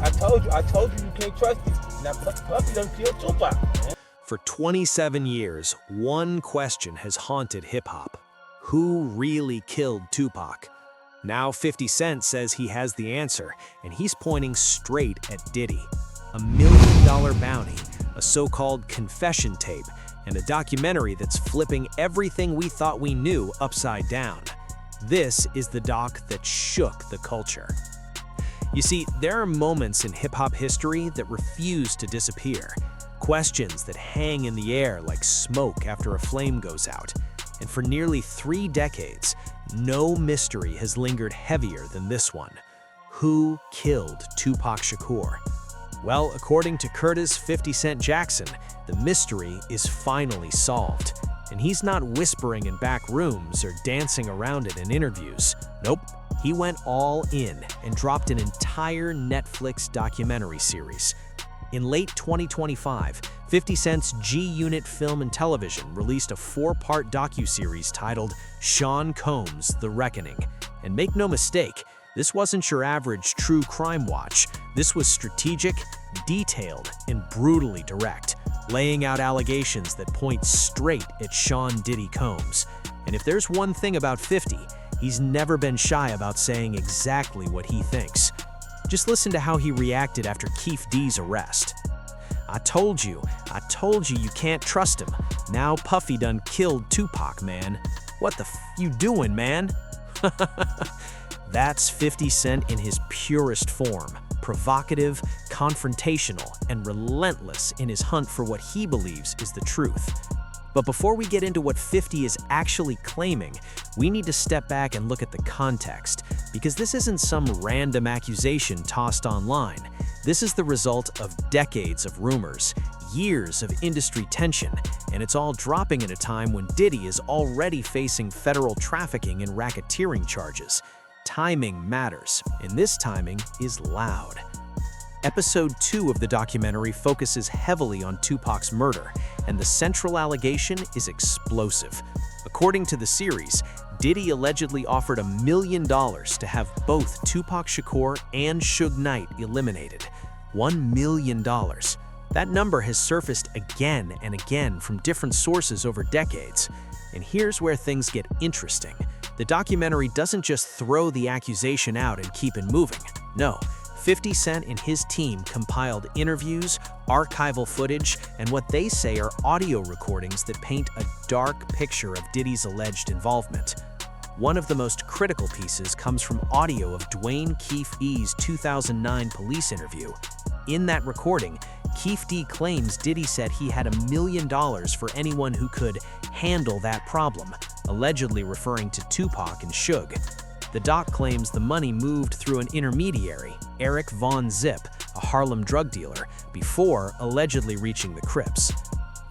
I told you can't trust him. Now Puffy done killed Tupac, man. For 27 years, one question has haunted hip-hop. Who really killed Tupac? Now 50 Cent says he has the answer, and he's pointing straight at Diddy. $1 million bounty, a so-called confession tape, and a documentary that's flipping everything we thought we knew upside down. This is the doc that shook the culture. You see, there are moments in hip-hop history that refuse to disappear. Questions that hang in the air like smoke after a flame goes out. And for nearly 3 decades, no mystery has lingered heavier than this one. Who killed Tupac Shakur? Well, according to Curtis 50 Cent Jackson, the mystery is finally solved. And he's not whispering in back rooms or dancing around it in interviews. Nope, he went all in and dropped an entire Netflix documentary series. In late 2025, 50 Cent's G-Unit Film and Television released a 4-part docuseries titled Sean Combs: The Reckoning. And make no mistake, this wasn't your average true crime watch. This was strategic, detailed, and brutally direct, laying out allegations that point straight at Sean Diddy Combs. And if there's one thing about 50, he's never been shy about saying exactly what he thinks. Just listen to how he reacted after Keef D's arrest. I told you you can't trust him. Now Puffy done killed Tupac, man. What the f you doing, man? That's 50 Cent in his purest form. Provocative, confrontational, and relentless in his hunt for what he believes is the truth. But before we get into what 50 is actually claiming, we need to step back and look at the context, because this isn't some random accusation tossed online. This is the result of decades of rumors, years of industry tension, and it's all dropping at a time when Diddy is already facing federal trafficking and racketeering charges. Timing matters, and this timing is loud. Episode 2 of the documentary focuses heavily on Tupac's murder, and the central allegation is explosive. According to the series, Diddy allegedly offered $1 million to have both Tupac Shakur and Suge Knight eliminated. $1 million. That number has surfaced again and again from different sources over decades. And here's where things get interesting. The documentary doesn't just throw the accusation out and keep it moving. No. 50 Cent and his team compiled interviews, archival footage, and what they say are audio recordings that paint a dark picture of Diddy's alleged involvement. One of the most critical pieces comes from audio of Dwayne Keef D's 2009 police interview. In that recording, Keef D claims Diddy said he had $1 million for anyone who could handle that problem, allegedly referring to Tupac and Suge. The doc claims the money moved through an intermediary, Eric Von Zip, a Harlem drug dealer, before allegedly reaching the Crips.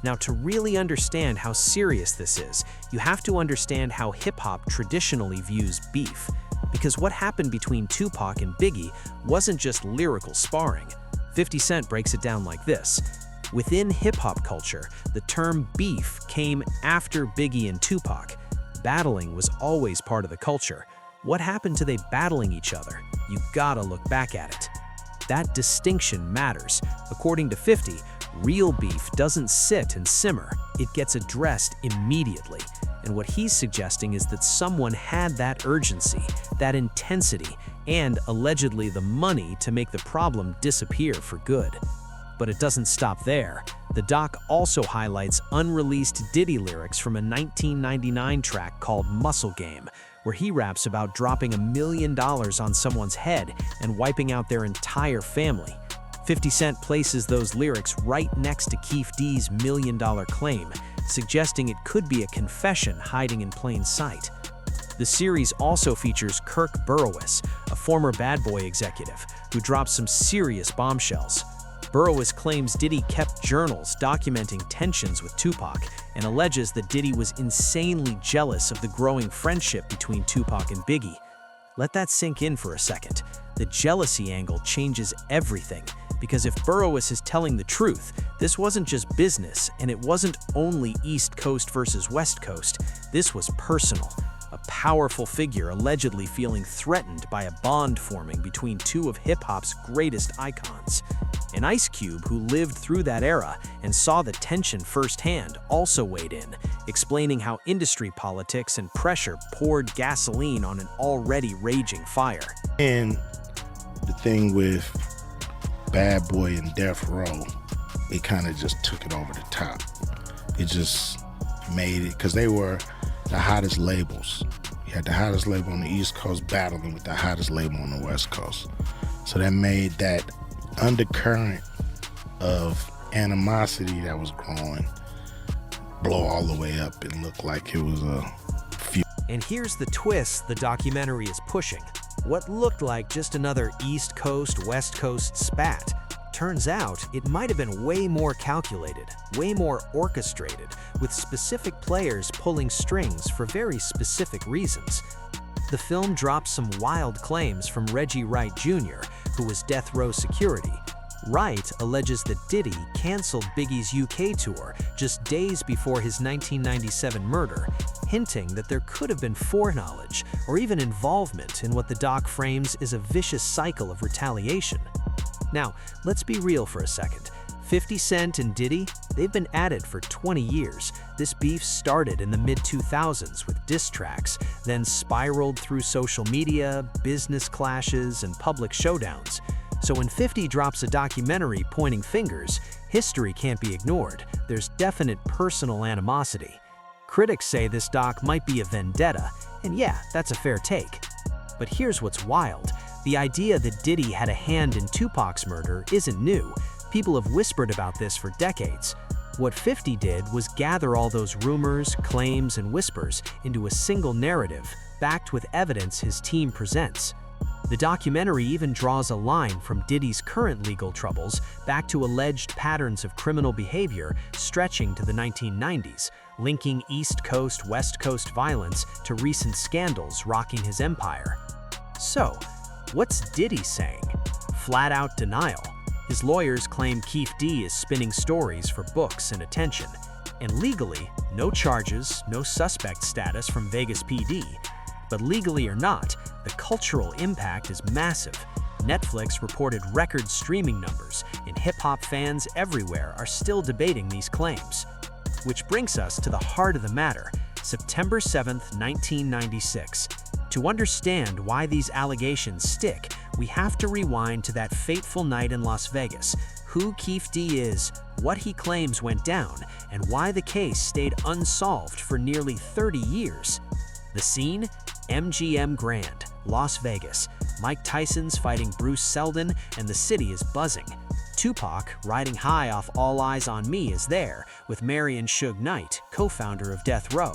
Now, to really understand how serious this is, you have to understand how hip-hop traditionally views beef. Because what happened between Tupac and Biggie wasn't just lyrical sparring. 50 Cent breaks it down like this. Within hip-hop culture, the term beef came after Biggie and Tupac. Battling was always part of the culture. What happened to they battling each other? You gotta look back at it. That distinction matters. According to 50, real beef doesn't sit and simmer. It gets addressed immediately. And what he's suggesting is that someone had that urgency, that intensity, and allegedly the money to make the problem disappear for good. But it doesn't stop there. The doc also highlights unreleased Diddy lyrics from a 1999 track called Muscle Game, where he raps about dropping $1 million on someone's head and wiping out their entire family. 50 Cent places those lyrics right next to Keef D's $1 million claim, suggesting it could be a confession hiding in plain sight. The series also features Kirk Burrowes, a former Bad Boy executive, who drops some serious bombshells. Burrowes claims Diddy kept journals documenting tensions with Tupac and alleges that Diddy was insanely jealous of the growing friendship between Tupac and Biggie. Let that sink in for a second. The jealousy angle changes everything, because if Burrowes is telling the truth, this wasn't just business, and it wasn't only East Coast versus West Coast. This was personal. a powerful figure allegedly feeling threatened by a bond forming between two of hip-hop's greatest icons. And Ice Cube, who lived through that era and saw the tension firsthand, also weighed in, explaining how industry politics and pressure poured gasoline on an already raging fire. And the thing with Bad Boy and Death Row, it kind of just took it over the top. It just made it, because they were the hottest labels. You had the hottest label on the East Coast battling with the hottest label on the West Coast. So that made that undercurrent of animosity that was growing blow all the way up and look like it was a few. And here's the twist the documentary is pushing. What looked like just another East Coast, West Coast spat. Turns out it might have been way more calculated, way more orchestrated, with specific players pulling strings for very specific reasons. The film drops some wild claims from Reggie Wright Jr., who was Death Row security. Wright alleges that Diddy canceled Biggie's UK tour just days before his 1997 murder, hinting that there could have been foreknowledge or even involvement in what the doc frames as a vicious cycle of retaliation. Now, let's be real for a second. 50 Cent and Diddy, they've been at it for 20 years. This beef started in the mid-2000s with diss tracks, then spiraled through social media, business clashes, and public showdowns. So when 50 drops a documentary pointing fingers, history can't be ignored. There's definite personal animosity. Critics say this doc might be a vendetta, and yeah, that's a fair take. But here's what's wild. The idea that Diddy had a hand in Tupac's murder isn't new. People have whispered about this for decades. What 50 did was gather all those rumors, claims, and whispers into a single narrative, backed with evidence his team presents. The documentary even draws a line from Diddy's current legal troubles back to alleged patterns of criminal behavior stretching to the 1990s, linking East Coast, West Coast violence to recent scandals rocking his empire. So, what's Diddy saying? Flat-out denial. His lawyers claim Keith D is spinning stories for books and attention. And legally, no charges, no suspect status from Vegas PD. But legally or not, the cultural impact is massive. Netflix reported record streaming numbers, and hip-hop fans everywhere are still debating these claims. Which brings us to the heart of the matter, September 7th, 1996. To understand why these allegations stick, we have to rewind to that fateful night in Las Vegas, who Keith D is, what he claims went down, and why the case stayed unsolved for nearly 30 years. The scene? MGM Grand, Las Vegas. Mike Tyson's fighting Bruce Seldon, and the city is buzzing. Tupac, riding high off All Eyes on Me, is there, with Marion Suge Knight, co-founder of Death Row.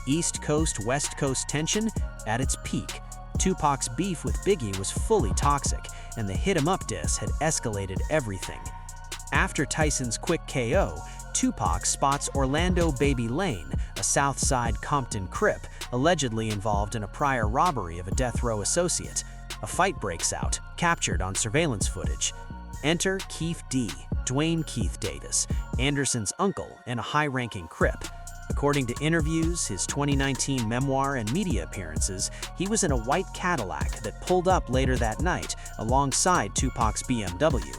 East Coast, West Coast tension at its peak. Tupac's beef with Biggie was fully toxic, and the Hit 'em Up diss had escalated everything. After Tyson's quick KO, Tupac spots Orlando Baby Lane, a Southside Compton Crip, allegedly involved in a prior robbery of a Death Row associate. A fight breaks out, captured on surveillance footage. Enter Keith D, Dwayne Keith Davis, Anderson's uncle and a high-ranking Crip. According to interviews, his 2019 memoir, and media appearances, he was in a white Cadillac that pulled up later that night alongside Tupac's BMW.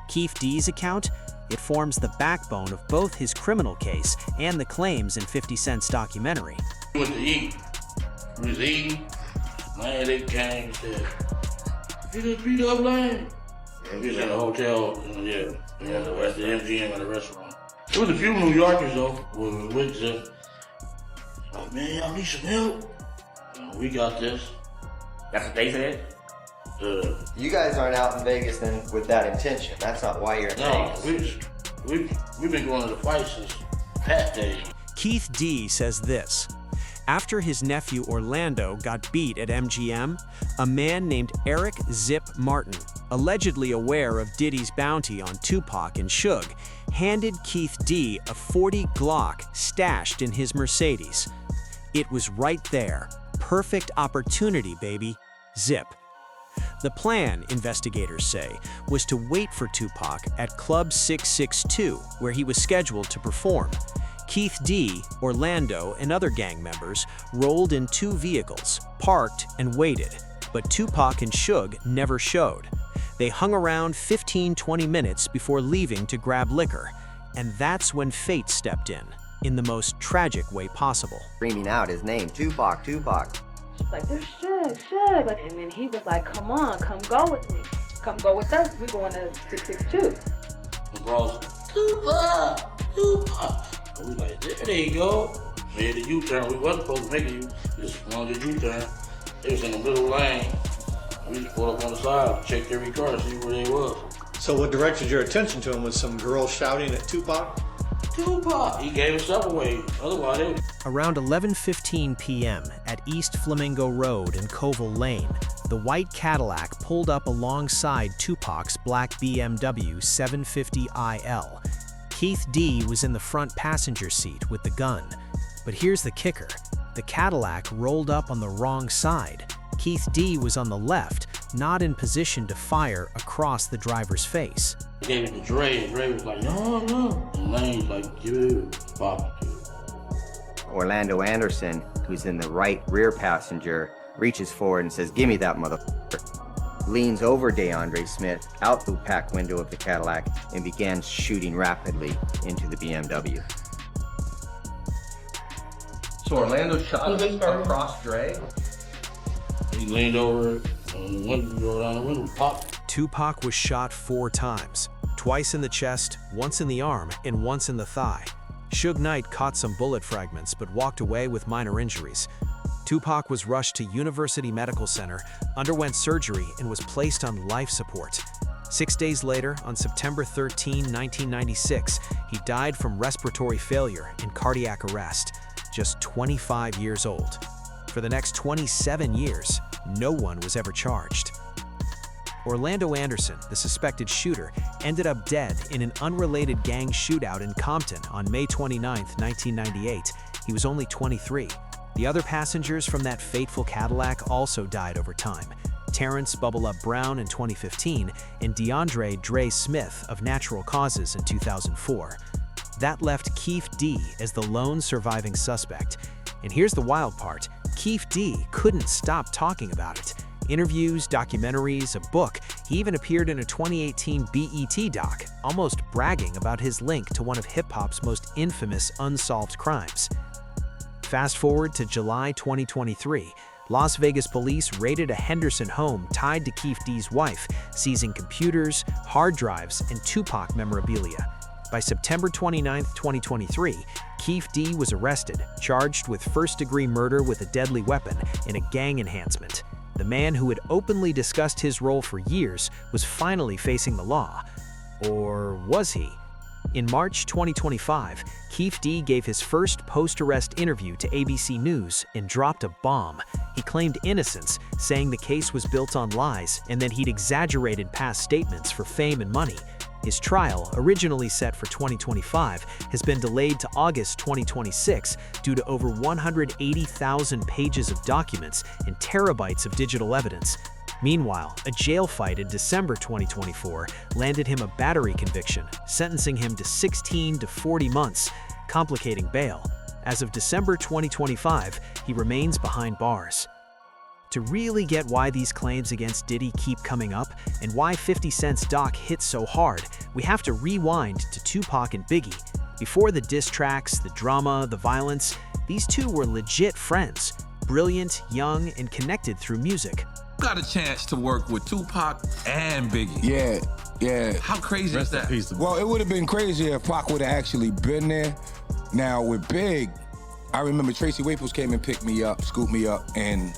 Keith D's account? It forms the backbone of both his criminal case and the claims in 50 Cent's documentary. We went to eat. We was eating. Man, they came and said, "You just beat up Lane?" We was in a hotel, yeah, at the MGM at a restaurant. There was a few New Yorkers though, who were with us. Like, man, y'all need some help? We got this. That's what they said? You guys aren't out in Vegas then with that intention. That's not why you're in Vegas. We've been going to the fight since Pat days. Keith D says this. After his nephew Orlando got beat at MGM, a man named Eric Zip Martin, allegedly aware of Diddy's bounty on Tupac and Suge, handed Keith D a .40 Glock stashed in his Mercedes. It was right there. Perfect opportunity, baby. Zip. The plan, investigators say, was to wait for Tupac at Club 662, where he was scheduled to perform. Keith D., Orlando, and other gang members rolled in 2 vehicles, parked, and waited, but Tupac and Suge never showed. They hung around 15-20 minutes before leaving to grab liquor, and that's when fate stepped in the most tragic way possible. Screaming out his name, Tupac, Tupac. She's like, there's Suge. And then he was like, come on, come go with me. Come go with us. We're going to 662. Across, Tupac, Tupac. And we like, there you go. Made the U-turn. We wasn't supposed to make it. Just wanted the U-turn. They was in the middle lane. We just pulled up on the side, checked every car, see where they was. So what directed your attention to him? Was some girl shouting at Tupac? Tupac, he gave himself away. Otherwise, they would. Around 11:15 p.m. at East Flamingo Road and Koval Lane, the white Cadillac pulled up alongside Tupac's black BMW 750IL. Keith D. was in the front passenger seat with the gun. But here's the kicker. The Cadillac rolled up on the wrong side. Keith D. was on the left, not in position to fire across the driver's face. He gave it to Dre, and Dre was like, no. And Lane's like, give it, pop it. Orlando Anderson, who's in the right rear passenger, reaches forward and says, give me that motherfucker. Leans over DeAndre Smith out the back window of the Cadillac and begins shooting rapidly into the BMW. So Orlando shot across Dre? He leaned over and the window, down the window, popped. Tupac was shot 4 times, twice in the chest, once in the arm, and once in the thigh. Suge Knight caught some bullet fragments but walked away with minor injuries. Tupac was rushed to University Medical Center, underwent surgery, and was placed on life support. 6 days later, on September 13, 1996, he died from respiratory failure and cardiac arrest, just 25 years old. For the next 27 years, no one was ever charged. Orlando Anderson, the suspected shooter, ended up dead in an unrelated gang shootout in Compton on May 29, 1998. He was only 23. The other passengers from that fateful Cadillac also died over time. Terrence Bubble Up Brown in 2015 and DeAndre Dre Smith of natural causes in 2004. That left Keith D. as the lone surviving suspect. And here's the wild part. Keith D. couldn't stop talking about it. Interviews, documentaries, a book. He even appeared in a 2018 BET doc, almost bragging about his link to one of hip-hop's most infamous unsolved crimes. Fast forward to July 2023. Las Vegas police raided a Henderson home tied to Keith D.'s wife, seizing computers, hard drives, and Tupac memorabilia. By September 29, 2023, Keith D. was arrested, charged with first-degree murder with a deadly weapon and a gang enhancement. The man who had openly discussed his role for years was finally facing the law. Or was he? In March 2025, Keith D. gave his first post-arrest interview to ABC News and dropped a bomb. He claimed innocence, saying the case was built on lies and that he'd exaggerated past statements for fame and money. His trial, originally set for 2025, has been delayed to August 2026 due to over 180,000 pages of documents and terabytes of digital evidence. Meanwhile, a jail fight in December 2024 landed him a battery conviction, sentencing him to 16 to 40 months, complicating bail. As of December 2025, he remains behind bars. To really get why these claims against Diddy keep coming up and why 50 Cent's doc hit so hard, we have to rewind to Tupac and Biggie. Before the diss tracks, the drama, the violence, these two were legit friends, brilliant, young, and connected through music. Got a chance to work with Tupac and Biggie. Yeah. How crazy is that? Well, it would have been crazier if Pac would have actually been there. Now, with Big, I remember Tracy Waples came and picked me up, scooped me up, and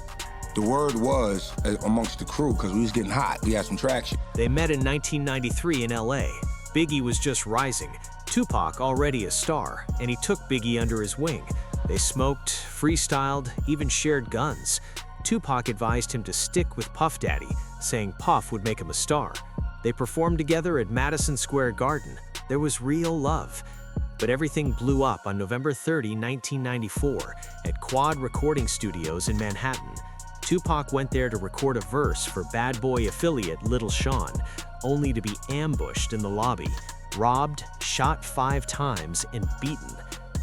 the word was amongst the crew, because we was getting hot. We had some traction. They met in 1993 in LA. Biggie was just rising, Tupac already a star, and he took Biggie under his wing. They smoked, freestyled, even shared guns. Tupac advised him to stick with Puff Daddy, saying Puff would make him a star. They performed together at Madison Square Garden. There was real love. But everything blew up on November 30, 1994, at Quad Recording Studios in Manhattan. Tupac went there to record a verse for Bad Boy affiliate Little Sean, only to be ambushed in the lobby, robbed, shot 5 times, and beaten.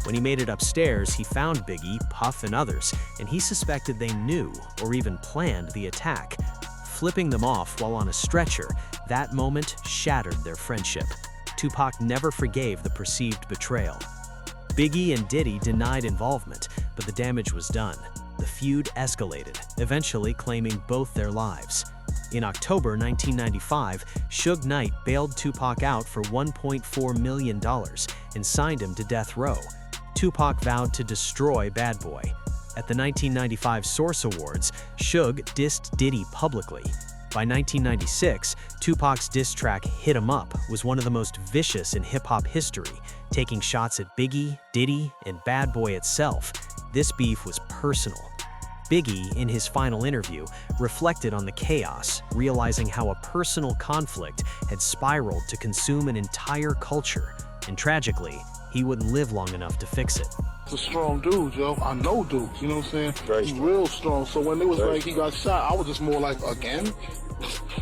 When he made it upstairs, he found Biggie, Puff, and others, and he suspected they knew or even planned the attack. Flipping them off while on a stretcher, that moment shattered their friendship. Tupac never forgave the perceived betrayal. Biggie and Diddy denied involvement, but the damage was done. The feud escalated, eventually claiming both their lives. In October 1995, Suge Knight bailed Tupac out for $1.4 million and signed him to death row. Tupac vowed to destroy Bad Boy. At the 1995 Source Awards, Suge dissed Diddy publicly. By 1996, Tupac's diss track Hit 'Em Up was one of the most vicious in hip-hop history, taking shots at Biggie, Diddy, and Bad Boy itself. This beef was personal. Biggie, in his final interview, reflected on the chaos, realizing how a personal conflict had spiraled to consume an entire culture, and tragically, he wouldn't live long enough to fix it. He's a strong dude, yo. I know dudes, you know what I'm saying? He's real strong. So when it was like he got shot, I was just more like, again?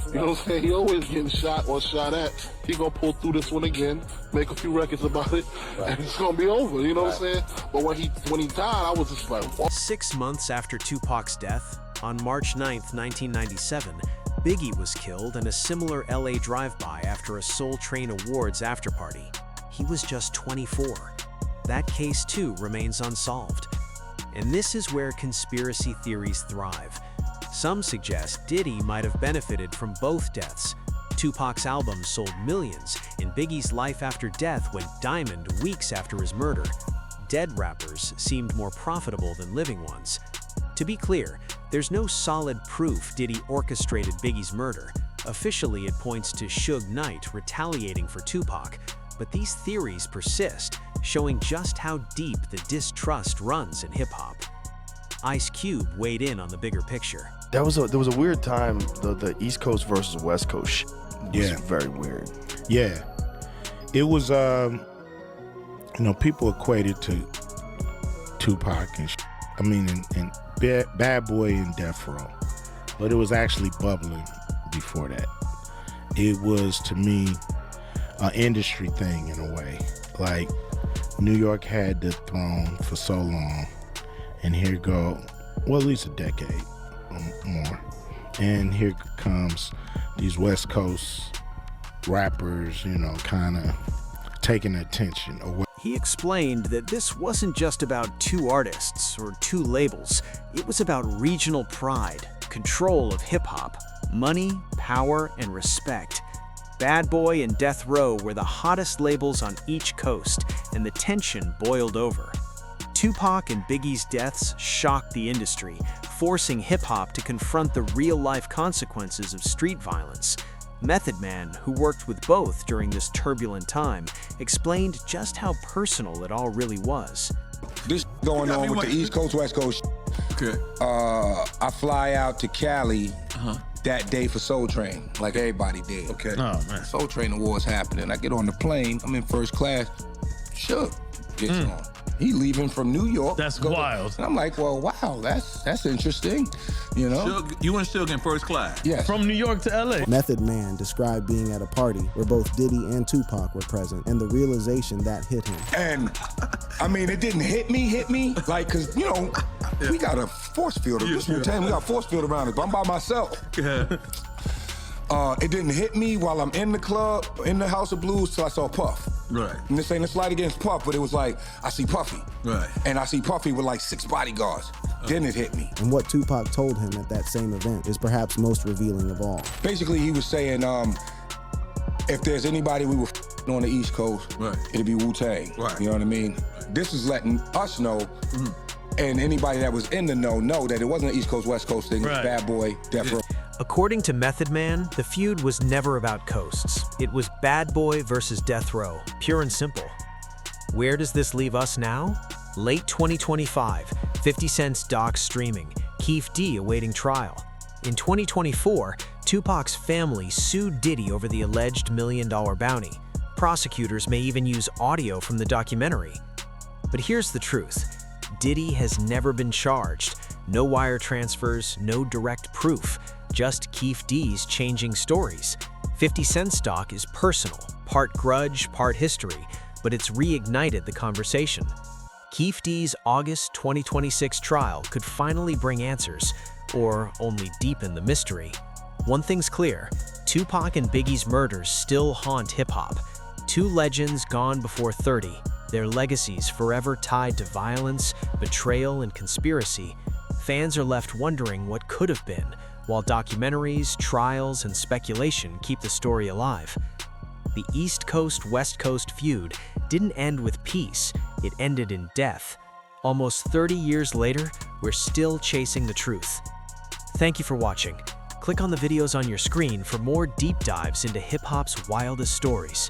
You know what I'm saying? He always getting shot or shot at. He gonna pull through this one again, make a few records about it, and it's gonna be over, you know what I'm saying? But when he died, I was just like, what? 6 months after Tupac's death, on March 9th, 1997, Biggie was killed in a similar LA drive-by after a Soul Train Awards afterparty. He was just 24. That case, too, remains unsolved. And this is where conspiracy theories thrive. Some suggest Diddy might have benefited from both deaths. Tupac's album sold millions, and Biggie's life after death went diamond weeks after his murder. Dead rappers seemed more profitable than living ones. To be clear, there's no solid proof Diddy orchestrated Biggie's murder. Officially, it points to Suge Knight retaliating for Tupac, but these theories persist, showing just how deep the distrust runs in hip-hop. Ice Cube weighed in on the bigger picture. There was a weird time, the East Coast versus West Coast shit was very weird. Yeah. It was, people equated to Tupac and and Bad Boy and Death Row. But it was actually bubbling before that. It was, to me, an industry thing in a way. Like, New York had the throne for so long, and here go, well, at least a decade or more. And here comes these West Coast rappers, kind of taking attention away. He explained that this wasn't just about two artists or two labels. It was about regional pride, control of hip-hop, money, power, and respect. Bad Boy and Death Row were the hottest labels on each coast, and the tension boiled over. Tupac and Biggie's deaths shocked the industry, forcing hip-hop to confront the real-life consequences of street violence. Method Man, who worked with both during this turbulent time, explained just how personal it all really was. This going on with the East Coast, West Coast. Okay. I fly out to Cali that day for Soul Train, like everybody did. Okay. Oh, man. Soul Train Awards happening. I get on the plane, I'm in first class. Suge gets on. He leaving from New York. That's wild. And I'm like, well, wow, that's interesting, Suge, you and Suge in first class? Yes. From New York to LA. Method Man described being at a party where both Diddy and Tupac were present, and the realization that hit him. And, it didn't hit me, like, because, we got a force field. We got a force field around us, but I'm by myself. It didn't hit me while I'm in the club, in the House of Blues, till I saw Puff. Right. And this ain't a slight against Puff, but it was like, I see Puffy. Right. And I see Puffy with like 6 bodyguards. Then it hit me. And what Tupac told him at that same event is perhaps most revealing of all. Basically, he was saying, if there's anybody we were on the East Coast, it'd be Wu-Tang. Right. You know what I mean? This is letting us know, and anybody that was in the know that it wasn't an East Coast, West Coast thing. It was Bad Boy, Death Row. According to Method Man, the feud was never about coasts. It was Bad Boy versus Death Row, pure and simple. Where does this leave us now? Late 2025, 50 Cent's doc streaming, Keef D awaiting trial. In 2024, Tupac's family sued Diddy over the alleged $1 million bounty. Prosecutors may even use audio from the documentary. But here's the truth. Diddy has never been charged. No wire transfers, no direct proof. Just Keef D's changing stories. 50 Cent's doc is personal, part grudge, part history, but it's reignited the conversation. Keefe D's August 2026 trial could finally bring answers, or only deepen the mystery. One thing's clear, Tupac and Biggie's murders still haunt hip-hop. Two legends gone before 30, their legacies forever tied to violence, betrayal, and conspiracy. Fans are left wondering what could have been, while documentaries, trials, and speculation keep the story alive. The East Coast-West Coast feud didn't end with peace, it ended in death. Almost 30 years later, we're still chasing the truth. Thank you for watching. Click on the videos on your screen for more deep dives into hip-hop's wildest stories.